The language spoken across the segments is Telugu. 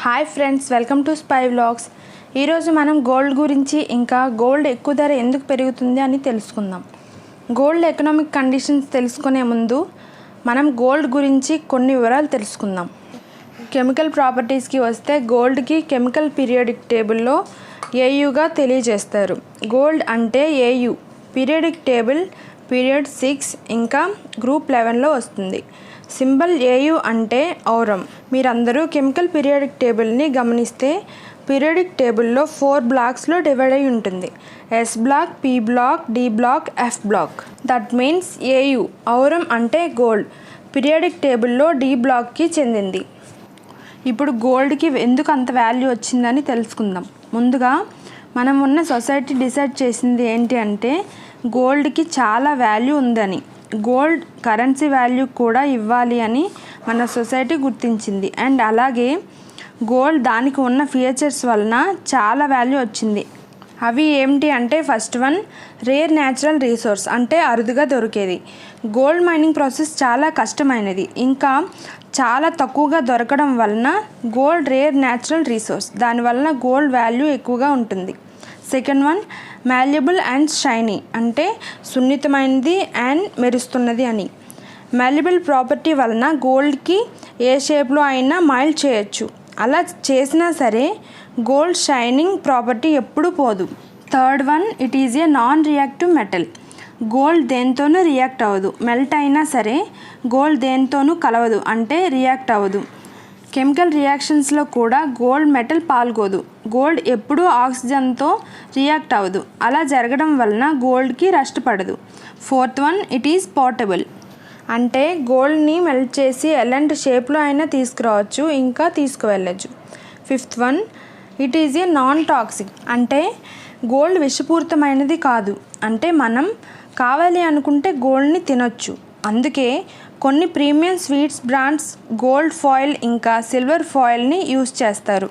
Hi friends, welcome to spy vlogs. ఈరోజు మనం గోల్డ్ గురించి ఇంకా గోల్డ్ ఎక్కువ ధర ఎందుకు పెరుగుతుంది అని తెలుసుకుందాం. గోల్డ్ ఎకనామిక్ కండిషన్స్ తెలుసుకునే ముందు మనం గోల్డ్ గురించి కొన్ని వివరాలు తెలుసుకుందాం. కెమికల్ ప్రాపర్టీస్కి వస్తే గోల్డ్కి కెమికల్ పీరియాడిక్ టేబుల్లో ఏయుగా తెలియజేస్తారు. గోల్డ్ అంటే ఏయు, పీరియాడిక్ టేబుల్ పీరియడ్ 6 ఇంకా గ్రూప్ 11లో వస్తుంది. సింబల్ ఏయు అంటే ఔరం. మీరందరూ కెమికల్ పీరియాడిక్ టేబుల్ని గమనిస్తే పీరియాడిక్ టేబుల్లో 4 బ్లాక్స్లో డివైడ్ అయి ఉంటుంది. S block, P block, D block, F block. That means AU aurum అంటే గోల్డ్ పీరియాడిక్ టేబుల్లో డి బ్లాక్కి చెందింది. ఇప్పుడు గోల్డ్కి ఎందుకు అంత వాల్యూ వచ్చిందని తెలుసుకుందాం. ముందుగా మనం ఉన్న సొసైటీ డిసైడ్ చేసింది ఏంటి అంటే గోల్డ్కి చాలా వాల్యూ ఉందని, గోల్డ్ కరెన్సీ వాల్యూ కూడా ఇవ్వాలి అని మన సొసైటీ గుర్తించింది. అండ్ అలాగే గోల్డ్ దానికి ఉన్న ఫీచర్స్ వలన చాలా వాల్యూ వచ్చింది. అవి ఏమిటి అంటే first one, rare natural resource అంటే అరుదుగా దొరికేది. గోల్డ్ మైనింగ్ ప్రాసెస్ చాలా కష్టమైనది, ఇంకా చాలా తక్కువగా దొరకడం వలన గోల్డ్ రేర్ న్యాచురల్ రీసోర్స్, దానివలన గోల్డ్ వాల్యూ ఎక్కువగా ఉంటుంది. Second one, malleable and shiny అంటే సున్నితమైనది అండ్ మెరుస్తున్నది అని. మాల్యబుల్ ప్రాపర్టీ వలన గోల్డ్కి ఏ షేప్లో అయినా మైల్డ్ చేయొచ్చు. అలా చేసినా సరే గోల్డ్ షైనింగ్ ప్రాపర్టీ ఎప్పుడూ పోదు. Third one, it is a non reactive metal. Gold దేంతోనూ రియాక్ట్ అవ్వదు. మెల్ట్ అయినా సరే గోల్డ్ దేంతోనూ కలవదు అంటే రియాక్ట్ అవ్వదు. కెమికల్ రియాక్షన్స్లో కూడా గోల్డ్ మెటల్ పాల్గొదు. గోల్డ్ ఎప్పుడూ ఆక్సిజన్తో రియాక్ట్ అవ్వదు. అలా జరగడం వలన గోల్డ్కి రస్ట్ పడదు. Fourth one, it is portable అంటే గోల్డ్ని మెల్ట్ చేసి ఎలాంటి షేప్లో అయినా తీసుకురావచ్చు, ఇంకా తీసుకువెళ్ళచ్చు. Fifth one, it is a non toxic అంటే గోల్డ్ విషపూరితమైనది కాదు. అంటే మనం కావాలి అనుకుంటే గోల్డ్ని తినొచ్చు. అందుకే కొన్ని premium sweets brands gold foil ఇంకా సిల్వర్ ఫాయిల్ని యూజ్ చేస్తారు.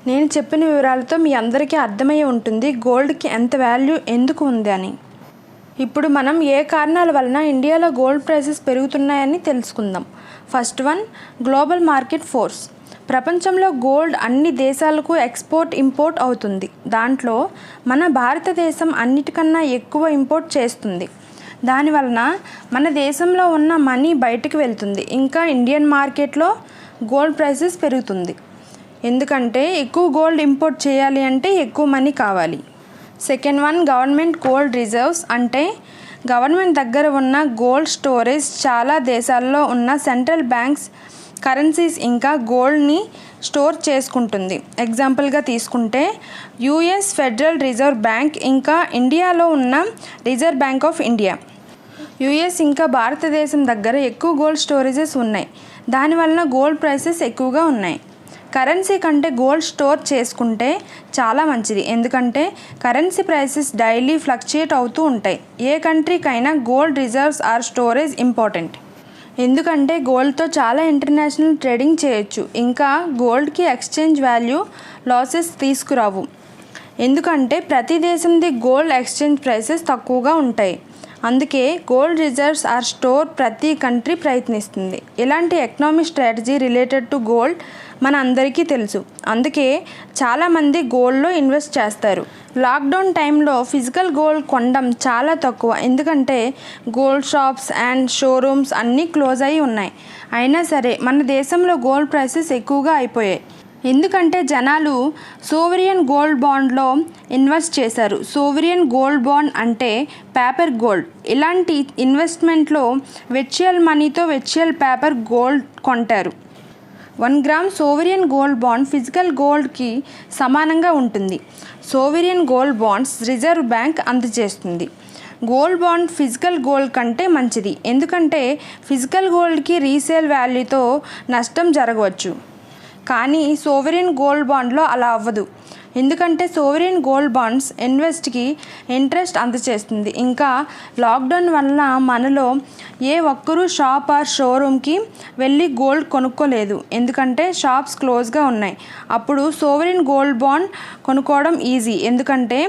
నేను చెప్పిన వివరాలతో మీ అందరికీ అర్థమయ్యే ఉంటుంది గోల్డ్కి ఎంత వాల్యూ ఎందుకు ఉంది అని. ఇప్పుడు మనం ఏ కారణాల వలన ఇండియాలో గోల్డ్ ప్రైసెస్ పెరుగుతున్నాయని తెలుసుకుందాం. First one, global market force. ప్రపంచంలో గోల్డ్ అన్ని దేశాలకు ఎక్స్పోర్ట్ ఇంపోర్ట్ అవుతుంది. దాంట్లో మన భారతదేశం అన్నిటికన్నా ఎక్కువ ఇంపోర్ట్ చేస్తుంది. దానివలన మన దేశంలో ఉన్న మనీ బయటకు వెళ్తుంది. ఇంకా ఇండియన్ మార్కెట్లో గోల్డ్ ప్రైసెస్ పెరుగుతుంది. ఎందుకంటే ఎక్కువ గోల్డ్ ఇంపోర్ట్ చేయాలి అంటే ఎక్కువ మనీ కావాలి. Second one, government gold reserves అంటే గవర్నమెంట్ దగ్గర ఉన్న గోల్డ్ స్టోరేజ్. చాలా దేశాల్లో ఉన్న సెంట్రల్ బ్యాంక్స్ కరెన్సీస్ ఇంకా గోల్డ్ని స్టోర్ చేసుకుంటుంది. ఎగ్జాంపుల్గా తీసుకుంటే యుఎస్ ఫెడరల్ రిజర్వ్ బ్యాంక్, ఇంకా ఇండియాలో ఉన్న reserve bank of India. US ఇంకా భారతదేశం దగ్గర ఎక్కువ గోల్డ్ స్టోరేజెస్ ఉన్నాయి. దానివలన గోల్డ్ ప్రైసెస్ ఎక్కువగా ఉన్నాయి. కరెన్సీ కంటే గోల్డ్ స్టోర్ చేసుకుంటే చాలా మంచిది. ఎందుకంటే కరెన్సీ ప్రైసెస్ డైలీ ఫ్లక్చుయేట్ అవుతూ ఉంటాయి. ఏ కంట్రీకైనా gold reserves or storage important. ఎందుకంటే గోల్డ్తో చాలా ఇంటర్నేషనల్ ట్రేడింగ్ చేయొచ్చు. ఇంకా గోల్డ్కి ఎక్స్చేంజ్ వాల్యూ లాసెస్ తీసుకురావు. ఎందుకంటే ప్రతి దేశంది గోల్డ్ ఎక్స్చేంజ్ ప్రైసెస్ తక్కువగా ఉంటాయి. అందుకే గోల్డ్ రిజర్వ్స్ ఆర్ స్టోర్ ప్రతి కంట్రీ ప్రయత్నిస్తుంది. ఇలాంటి economic strategy related to gold మన అందరికీ తెలుసు. అందుకే చాలామంది గోల్డ్లో ఇన్వెస్ట్ చేస్తారు. లాక్డౌన్ టైంలో ఫిజికల్ గోల్డ్ కొనడం చాలా తక్కువ. ఎందుకంటే గోల్డ్ షాప్స్ అండ్ షోరూమ్స్ అన్నీ క్లోజ్ అయి ఉన్నాయి. అయినా సరే మన దేశంలో గోల్డ్ ప్రైసెస్ ఎక్కువగా అయిపోయాయి. ఎందుకంటే జనాలు సోవరియన్ గోల్డ్ బాండ్లో ఇన్వెస్ట్ చేశారు. సోవరియన్ గోల్డ్ బాండ్ అంటే పేపర్ గోల్డ్. ఇలాంటి ఇన్వెస్ట్మెంట్లో వెర్చువల్ మనీతో వెర్చువల్ పేపర్ గోల్డ్ కొంటారు. 1 గ్రామ్ సోవరియన్ గోల్డ్ బాండ్ ఫిజికల్ గోల్డ్కి సమానంగా ఉంటుంది. సోవరియన్ గోల్డ్ బాండ్స్ రిజర్వ్ బ్యాంక్ అందజేస్తుంది. గోల్డ్ బాండ్ ఫిజికల్ గోల్డ్ కంటే మంచిది. ఎందుకంటే ఫిజికల్ గోల్డ్కి రీసేల్ వాల్యూతో నష్టం జరగవచ్చు. కానీ సోవరియన్ గోల్డ్ బాండ్లో అలా అవ్వదు. ఎందుకంటే సోవరియన్ గోల్డ్ బాండ్స్ ఇన్వెస్ట్కి ఇంట్రెస్ట్ అందజేస్తుంది. ఇంకా లాక్డౌన్ వల్ల మనలో ఏ ఒక్కరూ షాప్ ఆర్ షోరూమ్కి వెళ్ళి గోల్డ్ కొనుక్కోలేదు. ఎందుకంటే షాప్స్ క్లోజ్గా ఉన్నాయి. అప్పుడు సోవరియన్ గోల్డ్ బాండ్ కొనుక్కోవడం ఈజీ. ఎందుకంటే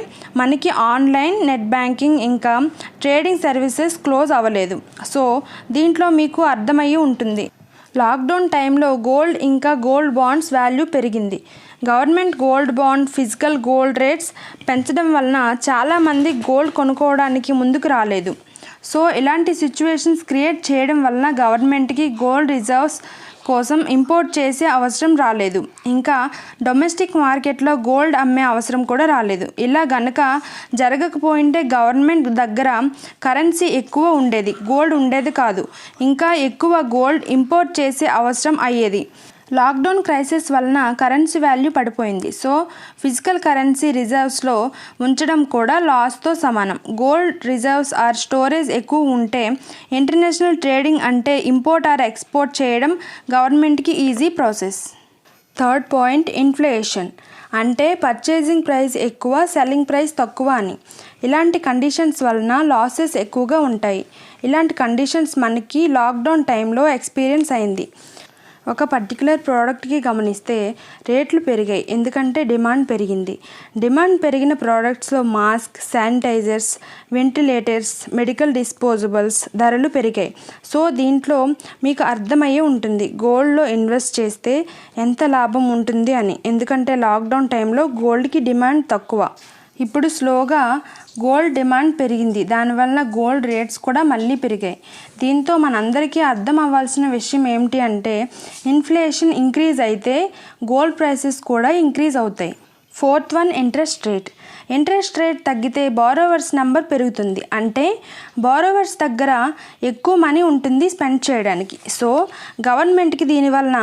మనకి ఆన్లైన్ నెట్ బ్యాంకింగ్ ఇంకా ట్రేడింగ్ సర్వీసెస్ క్లోజ్ అవ్వలేదు. సో దీంట్లో మీకు అర్థమయ్యి ఉంటుంది లాక్డౌన్ టైంలో గోల్డ్ ఇంకా గోల్డ్ బాండ్స్ వాల్యూ పెరిగింది. Government gold bond, physical gold rates పెంచడం వలన చాలామంది గోల్డ్ కొనుక్కోవడానికి ముందుకు రాలేదు. సో ఇలాంటి సిచ్యువేషన్స్ క్రియేట్ చేయడం వలన గవర్నమెంట్కి గోల్డ్ రిజర్వ్స్ కోసం ఇంపోర్ట్ చేసే అవసరం రాలేదు. ఇంకా డొమెస్టిక్ మార్కెట్లో గోల్డ్ అమ్మే అవసరం కూడా రాలేదు. ఇలా గనక జరగకపోయింటే గవర్నమెంట్ దగ్గర కరెన్సీ ఎక్కువ ఉండేది, గోల్డ్ ఉండేది కాదు. ఇంకా ఎక్కువ గోల్డ్ ఇంపోర్ట్ చేసే అవసరం అయ్యేది. లాక్డౌన్ క్రైసిస్ వలన కరెన్సీ వాల్యూ పడిపోయింది. సో ఫిజికల్ కరెన్సీ రిజర్వ్స్లో ఉంచడం కూడా లాస్తో సమానం. గోల్డ్ రిజర్వ్స్ ఆర్ స్టోరేజ్ ఎక్కువ ఉంటే ఇంటర్నేషనల్ ట్రేడింగ్ అంటే ఇంపోర్ట్ ఆర్ ఎక్స్పోర్ట్ చేయడం గవర్నమెంట్కి easy process. Third point, inflation అంటే పర్చేసింగ్ ప్రైస్ ఎక్కువ, సెల్లింగ్ ప్రైస్ తక్కువ అని. ఇలాంటి కండిషన్స్ వలన లాసెస్ ఎక్కువగా ఉంటాయి. ఇలాంటి కండిషన్స్ మనకి లాక్డౌన్ టైంలో ఎక్స్పీరియన్స్ అయింది. ఒక పర్టికులర్ ప్రోడక్ట్కి గమనిస్తే రేట్లు పెరిగాయి, ఎందుకంటే డిమాండ్ పెరిగింది. డిమాండ్ పెరిగిన ప్రోడక్ట్స్లో mask, sanitizers, ventilators, medical disposables ధరలు పెరిగాయి. సో దీంట్లో మీకు అర్థమయ్యే ఉంటుంది గోల్డ్లో ఇన్వెస్ట్ చేస్తే ఎంత లాభం ఉంటుంది అని. ఎందుకంటే లాక్డౌన్ టైంలో గోల్డ్కి డిమాండ్ తక్కువ. ఇప్పుడు స్లోగా గోల్డ్ డిమాండ్ పెరిగింది, దానివల్ల గోల్డ్ రేట్స్ కూడా మళ్ళీ పెరిగాయి. దీంతో మనందరికీ అర్థం అవ్వాల్సిన విషయం ఏమిటి అంటే ఇన్ఫ్లేషన్ ఇంక్రీజ్ అయితే గోల్డ్ ప్రైసెస్ కూడా ఇంక్రీజ్ అవుతాయి. Fourth one, interest rate. Interest rate తగ్గితే బారోవర్స్ నెంబర్ పెరుగుతుంది. అంటే బారోవర్స్ దగ్గర ఎక్కువ మనీ ఉంటుంది స్పెండ్ చేయడానికి. సో గవర్నమెంట్కి దీనివలన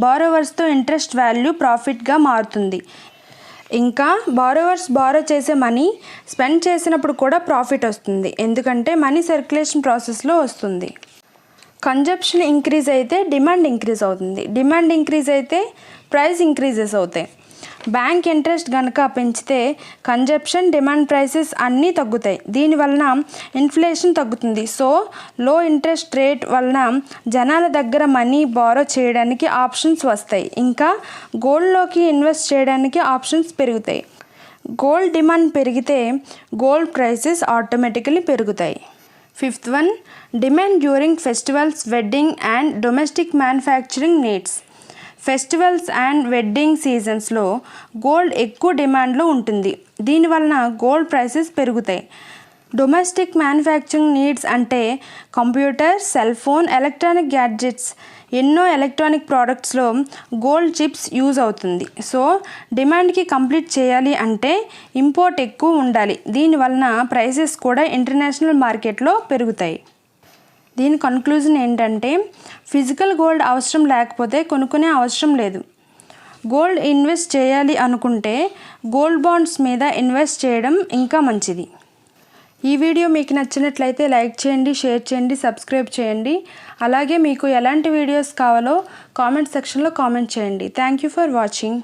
బారోవర్స్తో ఇంట్రెస్ట్ వాల్యూ ప్రాఫిట్గా మారుతుంది. ఇంకా బారోవర్స్ బారో చేసే మనీ స్పెండ్ చేసినప్పుడు కూడా ప్రాఫిట్ వస్తుంది, ఎందుకంటే మనీ సర్క్యులేషన్ ప్రాసెస్లో వస్తుంది. కన్జంప్షన్ ఇంక్రీజ్ అయితే డిమాండ్ ఇంక్రీజ్ అవుతుంది, డిమాండ్ ఇంక్రీజ్ అయితే ప్రైస్ ఇంక్రీజెస్ అవుతాయి. బ్యాంక్ ఇంట్రెస్ట్ కనుక పెంచితే కన్జంప్షన్, డిమాండ్, ప్రైసెస్ అన్నీ తగ్గుతాయి. దీనివలన ఇన్ఫ్లేషన్ తగ్గుతుంది. సో లో ఇంట్రెస్ట్ రేట్ వలన జనాల దగ్గర మనీ బారో చేయడానికి ఆప్షన్స్ వస్తాయి. ఇంకా గోల్డ్లోకి ఇన్వెస్ట్ చేయడానికి ఆప్షన్స్ పెరుగుతాయి. గోల్డ్ డిమాండ్ పెరిగితే గోల్డ్ ప్రైసెస్ ఆటోమేటికలీ పెరుగుతాయి. Fifth one, demand during festivals, wedding and domestic manufacturing needs. Festivals and wedding సీజన్స్లో గోల్డ్ ఎక్కువ డిమాండ్లో ఉంటుంది. దీనివలన గోల్డ్ ప్రైసెస్ పెరుగుతాయి. డొమెస్టిక్ మ్యానుఫ్యాక్చరింగ్ నీడ్స్ అంటే computer, cell phone, electronic gadgets, ఎన్నో ఎలక్ట్రానిక్ ప్రోడక్ట్స్లో గోల్డ్ చిప్స్ యూజ్ అవుతుంది. సో డిమాండ్కి కంప్లీట్ చేయాలి అంటే ఇంపోర్ట్ ఎక్కువ ఉండాలి. దీనివలన ప్రైసెస్ కూడా ఇంటర్నేషనల్ మార్కెట్లో పెరుగుతాయి. దీని కన్క్లూజన్ ఏంటంటే ఫిజికల్ గోల్డ్ అవసరం లేకపోతే కొనుక్కునే అవసరం లేదు. గోల్డ్ ఇన్వెస్ట్ చేయాలి అనుకుంటే గోల్డ్ బాండ్స్ మీద ఇన్వెస్ట్ చేయడం ఇంకా మంచిది. ఈ వీడియో మీకు నచ్చినట్లయితే లైక్ చేయండి, షేర్ చేయండి, సబ్స్క్రైబ్ చేయండి. అలాగే మీకు ఎలాంటి వీడియోస్ కావాలో కామెంట్ సెక్షన్లో కామెంట్ చేయండి. Thank you for watching.